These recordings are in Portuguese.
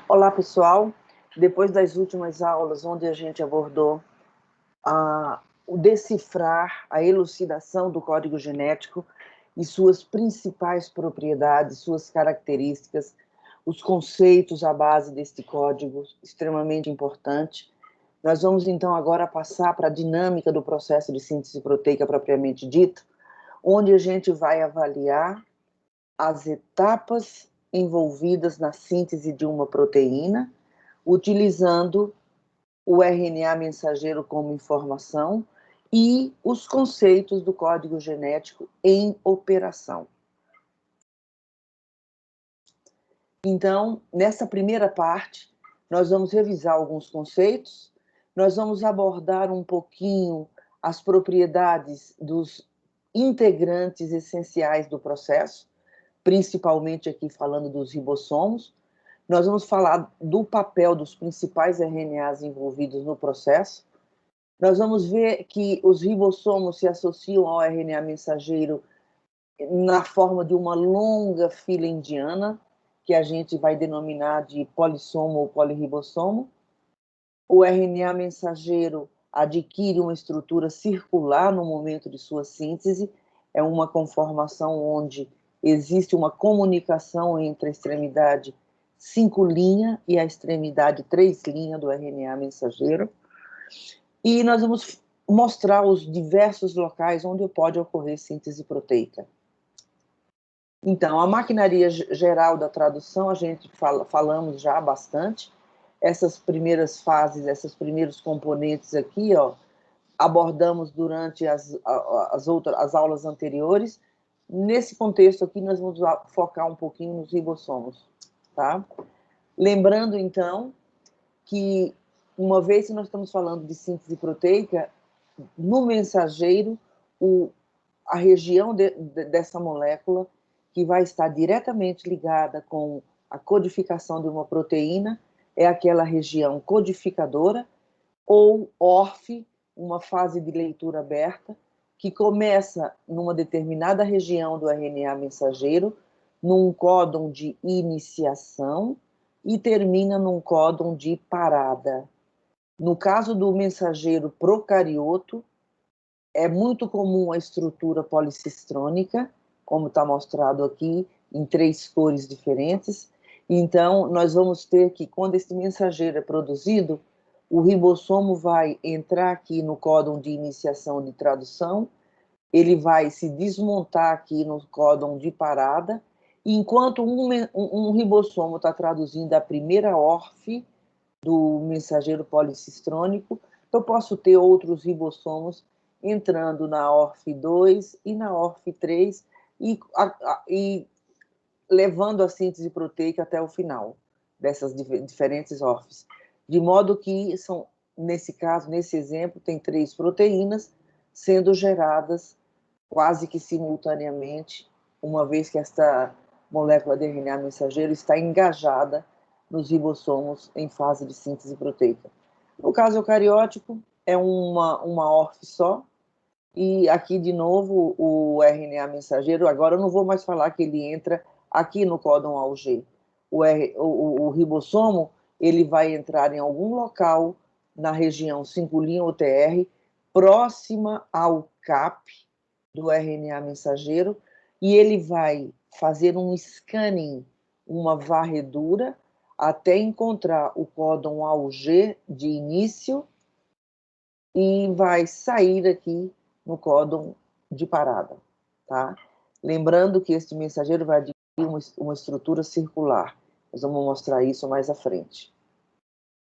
Olá, pessoal. Depois das últimas aulas, onde a gente abordou o decifrar, a elucidação do código genético e suas principais propriedades, suas características, os conceitos à base deste código, extremamente importante, nós vamos, então, agora passar para a dinâmica do processo de síntese proteica propriamente dito, onde a gente vai avaliar as etapas envolvidas na síntese de uma proteína, utilizando o RNA mensageiro como informação e os conceitos do código genético em operação. Então, nessa primeira parte, nós vamos revisar alguns conceitos, nós vamos abordar um pouquinho as propriedades dos integrantes essenciais do processo, principalmente aqui falando dos ribossomos. Nós vamos falar do papel dos principais RNAs envolvidos no processo. Nós vamos ver que os ribossomos se associam ao RNA mensageiro na forma de uma longa fila indiana, que a gente vai denominar de polissomo ou polirribossomo. O RNA mensageiro adquire uma estrutura circular no momento de sua síntese, é uma conformação onde existe uma comunicação entre a extremidade 5' e a extremidade 3' do RNA mensageiro. E nós vamos mostrar os diversos locais onde pode ocorrer síntese proteica. Então, a maquinaria geral da tradução, a gente falamos já bastante. Essas primeiras fases, esses primeiros componentes aqui, ó, abordamos durante as aulas anteriores. Nesse contexto aqui, nós vamos focar um pouquinho nos ribossomos, tá? Lembrando, então, que uma vez que nós estamos falando de síntese proteica, no mensageiro, a região dessa molécula que vai estar diretamente ligada com a codificação de uma proteína é aquela região codificadora, ou ORF, uma fase de leitura aberta, que começa numa determinada região do RNA mensageiro, num códon de iniciação, e termina num códon de parada. No caso do mensageiro procarioto, é muito comum a estrutura policistrônica, como está mostrado aqui, em 3 cores diferentes. Então, nós vamos ter que, quando esse mensageiro é produzido, o ribossomo vai entrar aqui no códon de iniciação de tradução, ele vai se desmontar aqui no códon de parada, e enquanto um ribossomo está traduzindo a primeira ORF do mensageiro policistrônico, eu posso ter outros ribossomos entrando na ORF2 e na ORF3 e levando a síntese proteica até o final dessas diferentes ORFs. De modo que, nesse caso, nesse exemplo, tem 3 proteínas sendo geradas quase que simultaneamente, uma vez que esta molécula de RNA mensageiro está engajada nos ribossomos em fase de síntese proteica. No caso eucariótico, é uma ORF só, e aqui, de novo, o RNA mensageiro, agora eu não vou mais falar que ele entra aqui no códon AUG. O ribossomo, ele vai entrar em algum local na região 5' OTR, próxima ao CAP do RNA mensageiro, e ele vai fazer um scanning, uma varredura, até encontrar o códon AUG de início e vai sair aqui no códon de parada, tá? Lembrando que este mensageiro vai adquirir uma estrutura circular. Nós vamos mostrar isso mais à frente.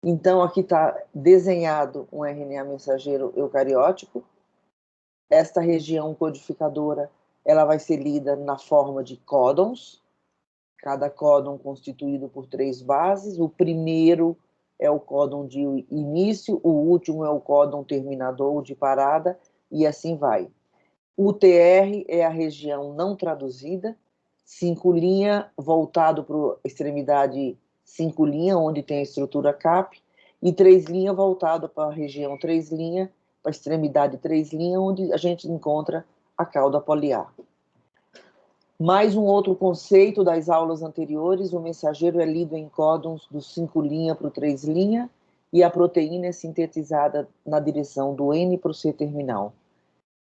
Então, aqui está desenhado um RNA mensageiro eucariótico. Esta região codificadora, ela vai ser lida na forma de códons, cada códon constituído por 3 bases. O primeiro é o códon de início, o último é o códon terminador de parada, e assim vai. O TR é a região não traduzida, 5' voltado para a extremidade 5', onde tem a estrutura CAP, e 3' voltado para a região 3', para a extremidade 3', onde a gente encontra a cauda poliar. Mais um outro conceito das aulas anteriores: o mensageiro é lido em códons do 5' para o 3', e a proteína é sintetizada na direção do N para o C terminal.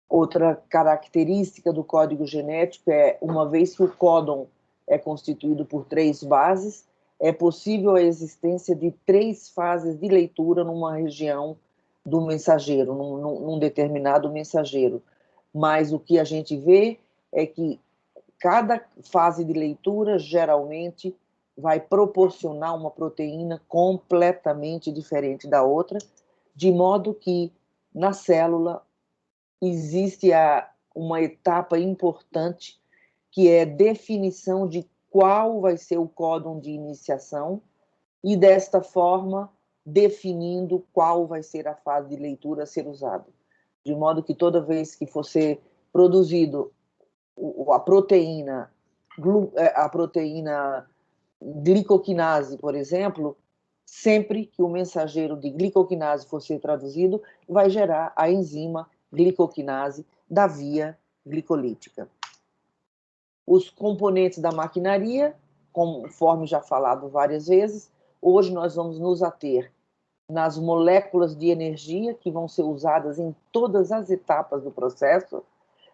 Outra característica do código genético é, uma vez que o códon é constituído por 3 bases, é possível a existência de 3 fases de leitura numa região do mensageiro, num determinado mensageiro. Mas o que a gente vê é que cada fase de leitura, geralmente, vai proporcionar uma proteína completamente diferente da outra, de modo que, na célula, existe uma etapa importante, que é a definição de qual vai ser o códon de iniciação, e, desta forma, definindo qual vai ser a fase de leitura a ser usada. De modo que, toda vez que for ser produzido a proteína glicoquinase, por exemplo, sempre que o mensageiro de glicoquinase for ser traduzido, vai gerar a enzima glicoquinase da via glicolítica. Os componentes da maquinaria, conforme já falado várias vezes, hoje nós vamos nos ater nas moléculas de energia que vão ser usadas em todas as etapas do processo.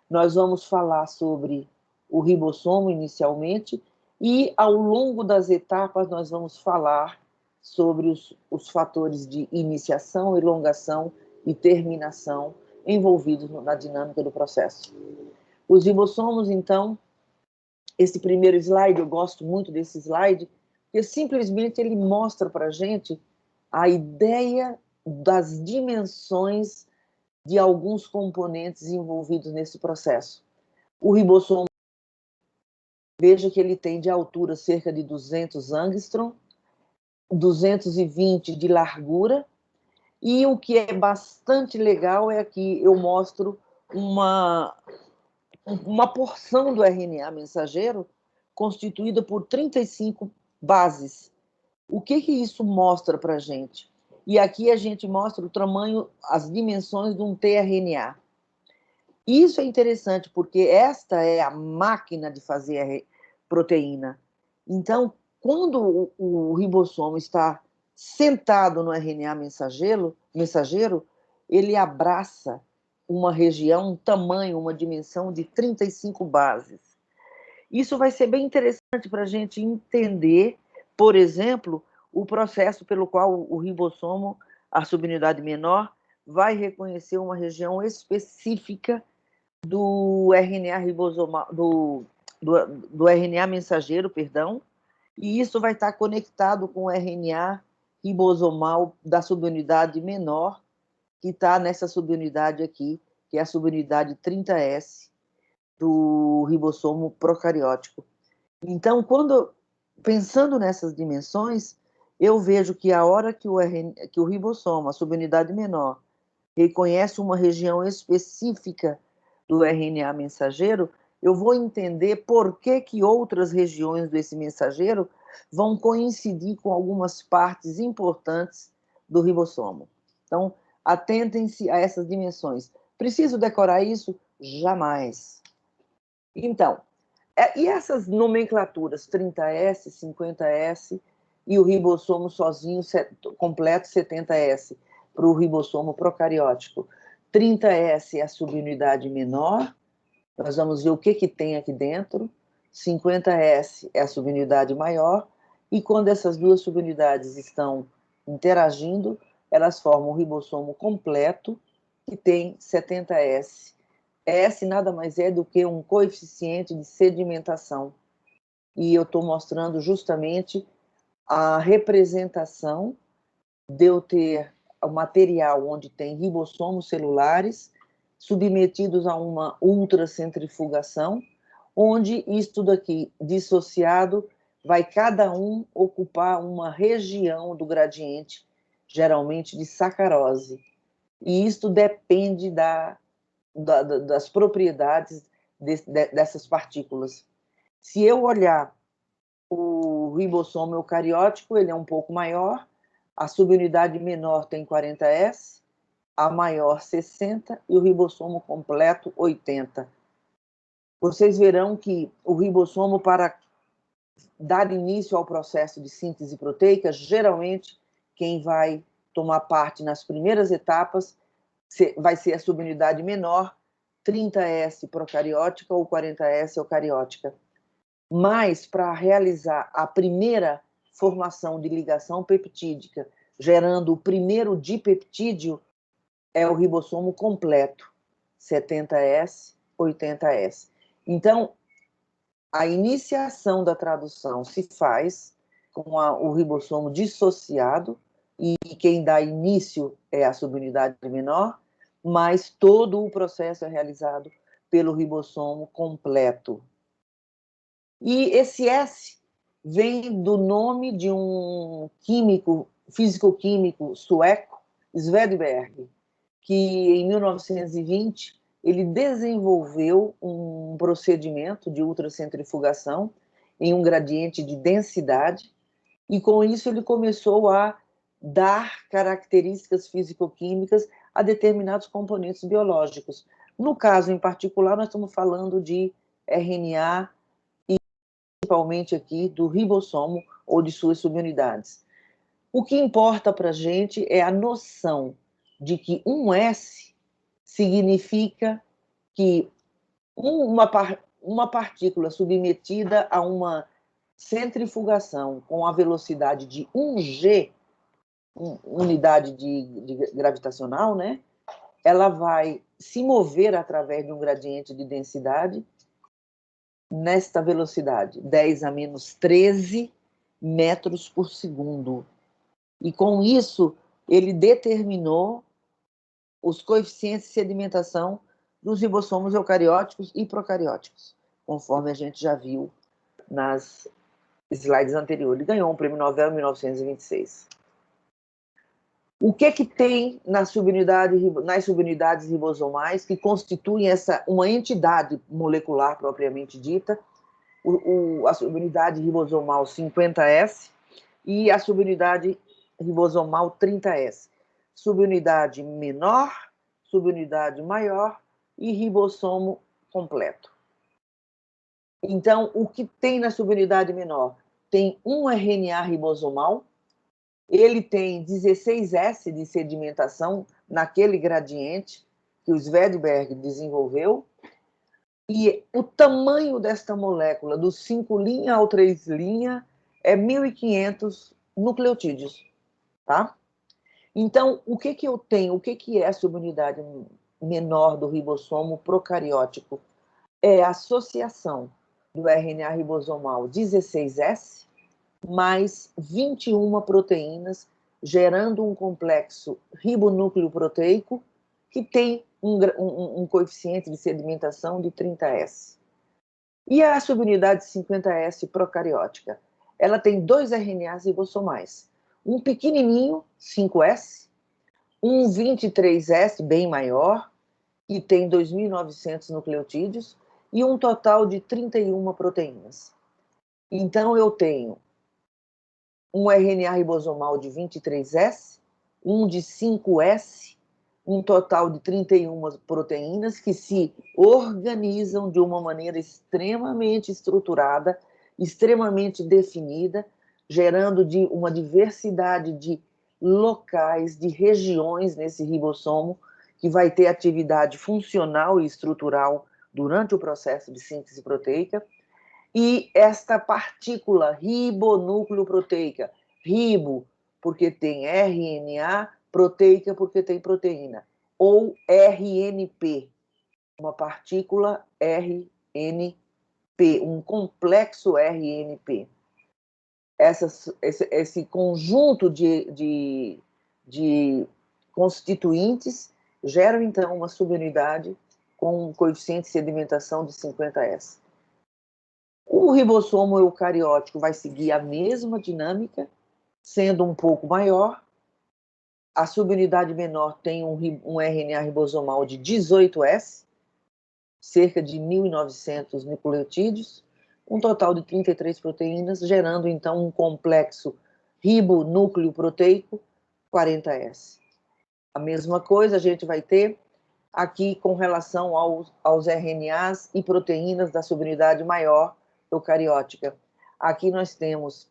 Nós vamos falar sobre o ribossomo inicialmente, e ao longo das etapas nós vamos falar sobre os fatores de iniciação, elongação e terminação envolvidos na dinâmica do processo. Os ribossomos, então, esse primeiro slide, eu gosto muito desse slide, porque simplesmente ele mostra para a gente a ideia das dimensões de alguns componentes envolvidos nesse processo. O ribossomo, veja que ele tem de altura cerca de 200 angstrom, 220 de largura, e o que é bastante legal é que eu mostro uma porção do RNA mensageiro constituída por 35 bases. O que isso mostra para a gente? E aqui a gente mostra o tamanho, as dimensões de um tRNA. Isso é interessante, porque esta é a máquina de fazer a proteína. Então, quando o ribossomo está sentado no RNA mensageiro, ele abraça uma região, um tamanho, uma dimensão de 35 bases. Isso vai ser bem interessante para a gente entender, por exemplo, o processo pelo qual o ribossomo, a subunidade menor, vai reconhecer uma região específica do RNA ribosomal, do RNA mensageiro, perdão, e isso vai estar conectado com o RNA ribosomal da subunidade menor, que está nessa subunidade aqui, que é a subunidade 30S do ribossomo procariótico. Então, pensando nessas dimensões, eu vejo que a hora que o ribossomo, a subunidade menor, reconhece uma região específica do RNA mensageiro, eu vou entender por que outras regiões desse mensageiro vão coincidir com algumas partes importantes do ribossomo. Então, atentem-se a essas dimensões. Preciso decorar isso? Jamais. Então, e essas nomenclaturas, 30S, 50S, e o ribossomo sozinho, completo, 70S, para o ribossomo procariótico. 30S é a subunidade menor, nós vamos ver o que tem aqui dentro. 50S é a subunidade maior, e quando essas duas subunidades estão interagindo, elas formam o ribossomo completo, que tem 70S. S nada mais é do que um coeficiente de sedimentação. E eu estou mostrando justamente a representação de eu ter o material onde tem ribossomos celulares submetidos a uma ultracentrifugação, onde isto daqui, dissociado, vai cada um ocupar uma região do gradiente, geralmente de sacarose. E isto depende das propriedades dessas partículas. Se eu olhar o ribossomo eucariótico, ele é um pouco maior, a subunidade menor tem 40S, a maior 60 e o ribossomo completo 80. vocês verão que o ribossomo, para dar início ao processo de síntese proteica, geralmente quem vai tomar parte nas primeiras etapas vai ser a subunidade menor, 30S procariótica ou 40S eucariótica. Mas, para realizar a primeira formação de ligação peptídica, gerando o primeiro dipeptídeo, é o ribossomo completo, 70S, 80S. Então, a iniciação da tradução se faz com o ribossomo dissociado, e quem dá início é a subunidade menor, mas todo o processo é realizado pelo ribossomo completo. E esse S vem do nome de um químico, físico-químico sueco, Svedberg, que em 1920 ele desenvolveu um procedimento de ultracentrifugação em um gradiente de densidade, e com isso ele começou a dar características físico-químicas a determinados componentes biológicos. No caso em particular, nós estamos falando de RNA, e principalmente aqui do ribossomo ou de suas subunidades. O que importa para a gente é a noção de que um S significa que uma partícula submetida a uma centrifugação com a velocidade de 1G, unidade de gravitacional, né? Ela vai se mover através de um gradiente de densidade nesta velocidade, 10 a menos 13 metros por segundo. E com isso, ele determinou os coeficientes de sedimentação dos ribossomos eucarióticos e procarióticos, conforme a gente já viu nas slides anteriores. Ele ganhou um prêmio Nobel em 1926. O que tem nas subunidades ribosomais que constituem uma entidade molecular propriamente dita? A subunidade ribosomal 50S e a subunidade ribosomal 30S. Subunidade menor, subunidade maior e ribossomo completo. Então, o que tem na subunidade menor? Tem um RNA ribosomal, ele tem 16S de sedimentação naquele gradiente que o Svedberg desenvolveu, e o tamanho desta molécula, do 5' ao 3' é 1.500 nucleotídeos, tá? Então, o que eu tenho? O que é a subunidade menor do ribossomo procariótico? É a associação do RNA ribosomal 16S mais 21 proteínas, gerando um complexo ribonúcleo proteico que tem um coeficiente de sedimentação de 30S. E a subunidade 50S procariótica? Ela tem 2 RNAs ribossomais. Um pequenininho, 5S, um 23S, bem maior, que tem 2.900 nucleotídeos, e um total de 31 proteínas. Então, eu tenho um RNA ribosomal de 23S, um de 5S, um total de 31 proteínas que se organizam de uma maneira extremamente estruturada, extremamente definida, gerando uma diversidade de locais, de regiões nesse ribossomo, que vai ter atividade funcional e estrutural durante o processo de síntese proteica. E esta partícula ribonúcleo-proteica, ribo porque tem RNA, proteica porque tem proteína, ou RNP, uma partícula RNP, um complexo RNP. Esse conjunto de constituintes geram, então, uma subunidade com um coeficiente de sedimentação de 50S. O ribossomo eucariótico vai seguir a mesma dinâmica, sendo um pouco maior. A subunidade menor tem um RNA ribosomal de 18S, cerca de 1.900 nucleotídeos, um total de 33 proteínas, gerando, então, um complexo ribonúcleo proteico 40S. A mesma coisa a gente vai ter aqui com relação aos RNAs e proteínas da subunidade maior eucariótica. Aqui nós temos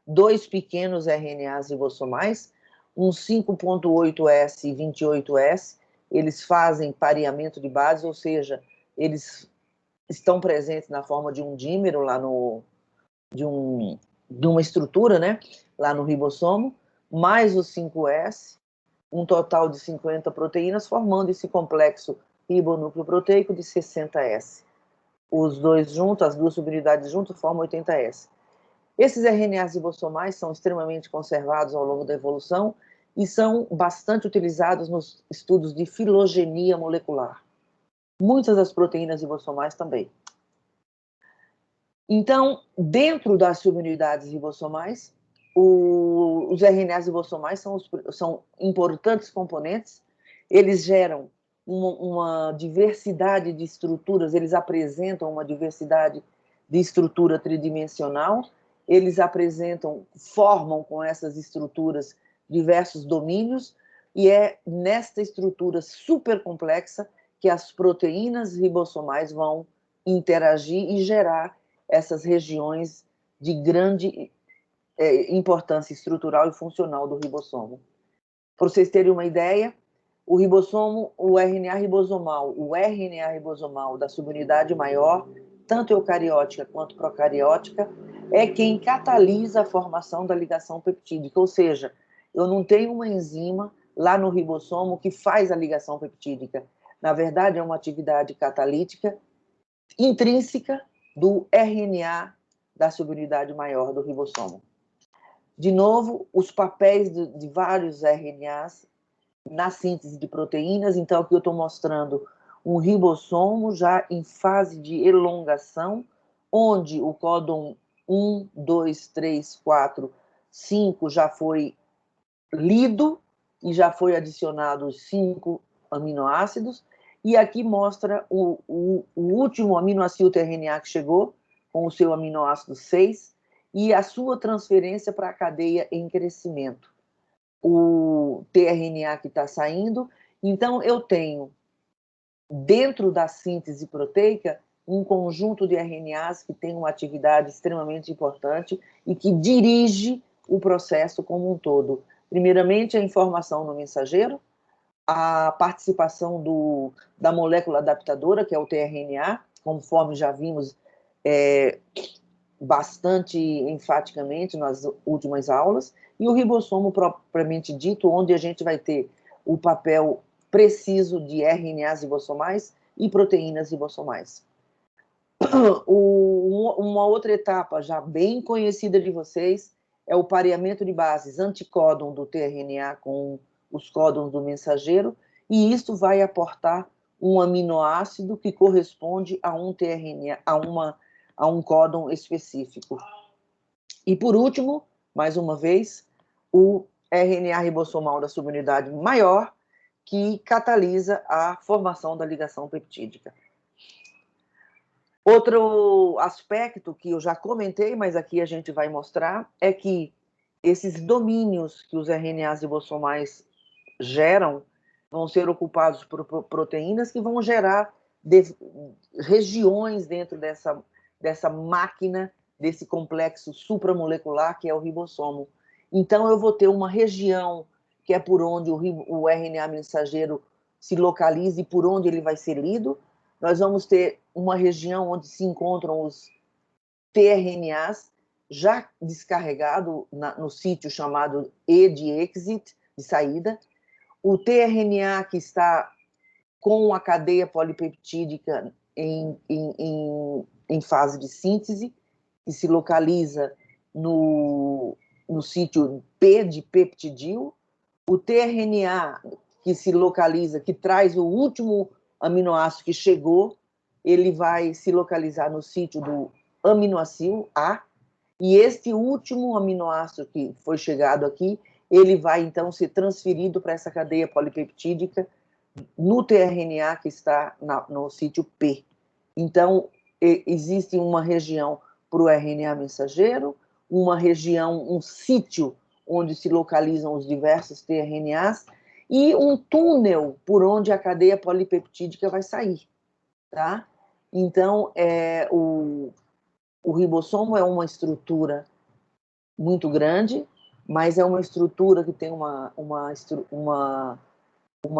dois pequenos RNAs ribossomais, um 5.8S e 28S, eles fazem pareamento de bases, ou seja, eles estão presentes na forma de um dímero lá de uma estrutura, né, lá no ribossomo, mais o 5S, um total de 50 proteínas, formando esse complexo ribonúcleo-proteico de 60S. Os dois juntos, as duas subunidades juntas, formam 80S. Esses RNAs ribossomais são extremamente conservados ao longo da evolução e são bastante utilizados nos estudos de filogenia molecular. Muitas das proteínas ribossomais também. Então, dentro das subunidades ribossomais, os RNAs ribossomais são importantes componentes, eles geram uma diversidade de estruturas, eles apresentam uma diversidade de estrutura tridimensional, eles formam com essas estruturas diversos domínios, e é nesta estrutura super complexa que as proteínas ribossomais vão interagir e gerar essas regiões de grande importância estrutural e funcional do ribossomo. Para vocês terem uma ideia, o ribossomo, o RNA ribosomal da subunidade maior, tanto eucariótica quanto procariótica, é quem catalisa a formação da ligação peptídica, ou seja, eu não tenho uma enzima lá no ribossomo que faz a ligação peptídica. Na verdade, é uma atividade catalítica intrínseca do RNA da subunidade maior do ribossomo. De novo, os papéis de vários RNAs na síntese de proteínas. Então, aqui eu estou mostrando um ribossomo já em fase de elongação, onde o códon 1, 2, 3, 4, 5 já foi lido e já foi adicionado os 5 aminoácidos. E aqui mostra o último aminoácido-tRNA que chegou, com o seu aminoácido 6, e a sua transferência para a cadeia em crescimento. O tRNA que está saindo. Então, eu tenho, dentro da síntese proteica, um conjunto de RNAs que tem uma atividade extremamente importante e que dirige o processo como um todo. Primeiramente, a informação no mensageiro, a participação da molécula adaptadora, que é o tRNA, conforme já vimos bastante enfaticamente nas últimas aulas, e o ribossomo propriamente dito, onde a gente vai ter o papel preciso de RNAs ribossomais e proteínas ribossomais. Uma outra etapa já bem conhecida de vocês é o pareamento de bases anticódon do tRNA com os códons do mensageiro, e isso vai aportar um aminoácido que corresponde a um tRNA, a um códon específico. E, por último, mais uma vez, o RNA ribossomal da subunidade maior, que catalisa a formação da ligação peptídica. Outro aspecto que eu já comentei, mas aqui a gente vai mostrar, é que esses domínios que os RNAs ribossomais geram vão ser ocupados por proteínas que vão gerar regiões dentro dessa máquina, desse complexo supramolecular que é o ribossomo. Então, eu vou ter uma região que é por onde o RNA mensageiro se localiza e por onde ele vai ser lido. Nós vamos ter uma região onde se encontram os tRNAs já descarregado no sítio chamado E de exit, de saída. O tRNA que está com a cadeia polipeptídica em fase de síntese, que se localiza no sítio P de peptidil, o tRNA que se localiza, que traz o último aminoácido que chegou, ele vai se localizar no sítio do aminoácido A, e este último aminoácido que foi chegado aqui, ele vai então ser transferido para essa cadeia polipeptídica no tRNA que está no sítio P. Então, existe uma região para o RNA mensageiro, uma região, um sítio onde se localizam os diversos tRNAs, e um túnel por onde a cadeia polipeptídica vai sair, tá? Então, o ribossomo é uma estrutura muito grande, mas é uma estrutura que tem uma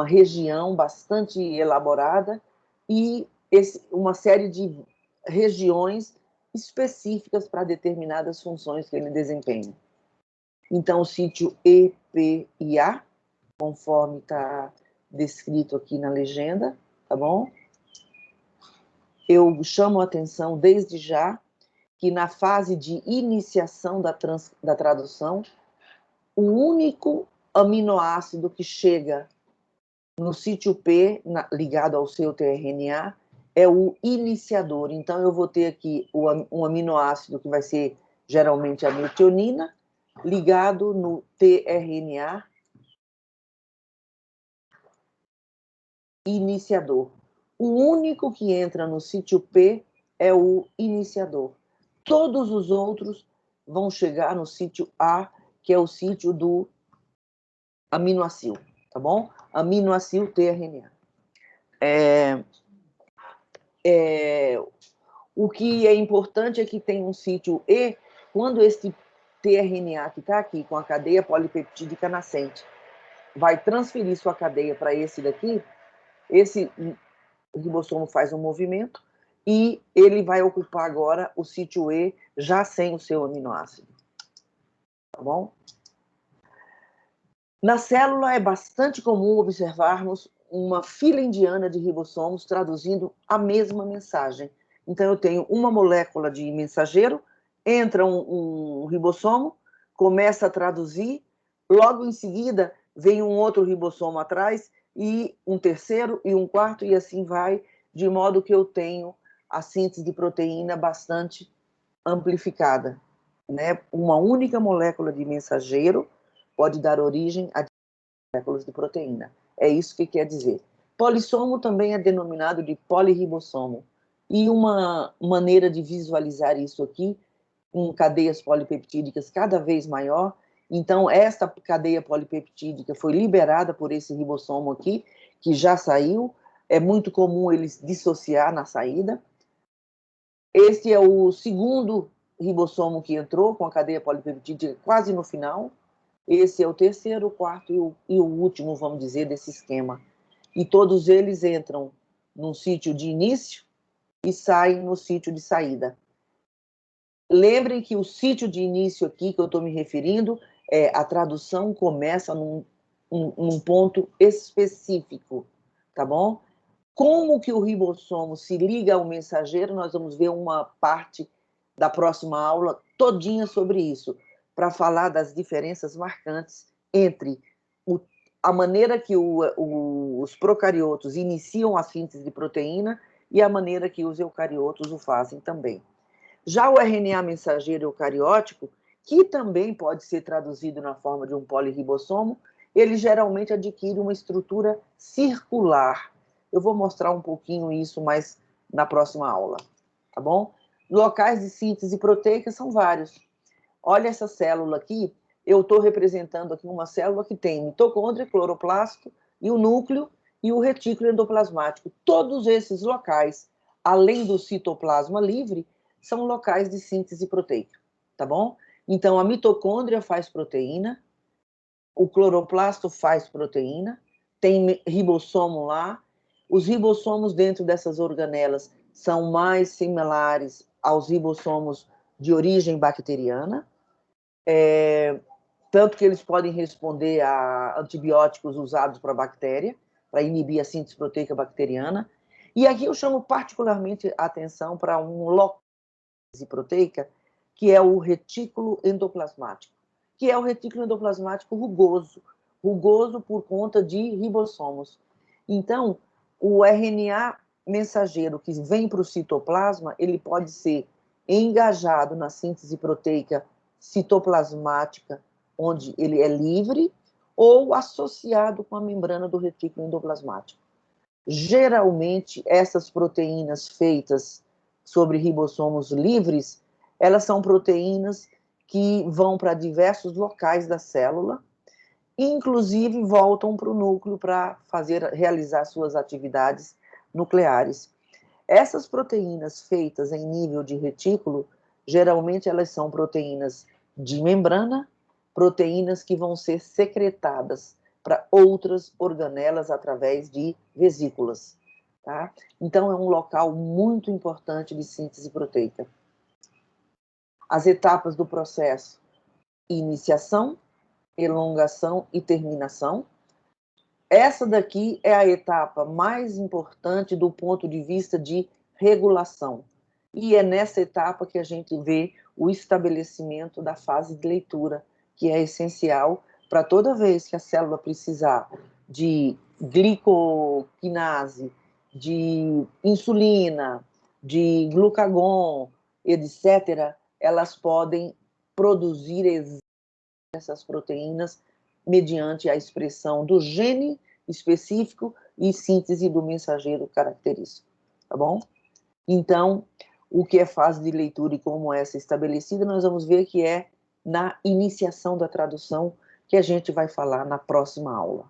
região bastante elaborada e uma série de regiões específicas para determinadas funções que ele desempenha. Então, o sítio E, P e A, conforme está descrito aqui na legenda, tá bom? Eu chamo a atenção desde já que na fase de iniciação da tradução, o único aminoácido que chega no sítio P, ligado ao seu tRNA, é o iniciador. Então, eu vou ter aqui um aminoácido que vai ser geralmente a metionina, ligado no tRNA iniciador. O único que entra no sítio P é o iniciador. Todos os outros vão chegar no sítio A, que é o sítio do aminoácido, tá bom? Aminoácido tRNA. O que é importante é que tem um sítio E, quando esse tRNA que está aqui, com a cadeia polipeptídica nascente, vai transferir sua cadeia para esse daqui, esse ribossomo faz um movimento e ele vai ocupar agora o sítio E, já sem o seu aminoácido. Tá bom? Na célula é bastante comum observarmos uma fila indiana de ribossomos traduzindo a mesma mensagem. Então, eu tenho uma molécula de mensageiro, entra um ribossomo, começa a traduzir, logo em seguida vem um outro ribossomo atrás, e um terceiro, e um quarto, e assim vai, de modo que eu tenho a síntese de proteína bastante amplificada, né? Uma única molécula de mensageiro pode dar origem a moléculas de proteína. É isso que quer dizer. Polissomo também é denominado de polirribossomo. E uma maneira de visualizar isso aqui, com cadeias polipeptídicas cada vez maior. Então, esta cadeia polipeptídica foi liberada por esse ribossomo aqui, que já saiu. É muito comum eles dissociar na saída. Este é o segundo ribossomo que entrou com a cadeia polipeptídica quase no final. Esse é o terceiro, o quarto e o último, vamos dizer, desse esquema. E todos eles entram num sítio de início e saem no sítio de saída. Lembrem que o sítio de início aqui, que eu estou me referindo, a tradução começa num ponto específico, tá bom? Como que o ribossomo se liga ao mensageiro, nós vamos ver uma parte da próxima aula todinha sobre isso, para falar das diferenças marcantes entre a maneira que os procariotos iniciam a síntese de proteína e a maneira que os eucariotos o fazem também. Já o RNA mensageiro eucariótico, que também pode ser traduzido na forma de um polirribossomo, ele geralmente adquire uma estrutura circular. Eu vou mostrar um pouquinho isso mais na próxima aula, tá bom? Locais de síntese proteica são vários. Olha essa célula aqui, eu estou representando aqui uma célula que tem mitocôndria, cloroplasto, e o núcleo e o retículo endoplasmático. Todos esses locais, além do citoplasma livre, são locais de síntese proteica, tá bom? Então, a mitocôndria faz proteína, o cloroplasto faz proteína, tem ribossomo lá, os ribossomos dentro dessas organelas são mais similares aos ribossomos de origem bacteriana, tanto que eles podem responder a antibióticos usados para bactéria, para inibir a síntese proteica bacteriana. E aqui eu chamo particularmente a atenção para um local proteica, que é o retículo endoplasmático, que é o retículo endoplasmático rugoso, rugoso por conta de ribossomos. Então, o RNA mensageiro que vem para o citoplasma, ele pode ser engajado na síntese proteica citoplasmática, onde ele é livre, ou associado com a membrana do retículo endoplasmático. Geralmente, essas proteínas feitas sobre ribossomos livres, elas são proteínas que vão para diversos locais da célula inclusive voltam para o núcleo para realizar suas atividades nucleares. Essas proteínas feitas em nível de retículo, geralmente elas são proteínas de membrana, proteínas que vão ser secretadas para outras organelas através de vesículas. Tá? Então, é um local muito importante de síntese proteica. As etapas do processo: iniciação, elongação e terminação. Essa daqui é a etapa mais importante do ponto de vista de regulação. E é nessa etapa que a gente vê o estabelecimento da fase de leitura, que é essencial para toda vez que a célula precisar de glicoquinase, de insulina, de glucagon, etc., elas podem produzir essas proteínas mediante a expressão do gene específico e síntese do mensageiro característico, tá bom? Então, o que é fase de leitura e como essa é estabelecida, nós vamos ver que é na iniciação da tradução, que a gente vai falar na próxima aula.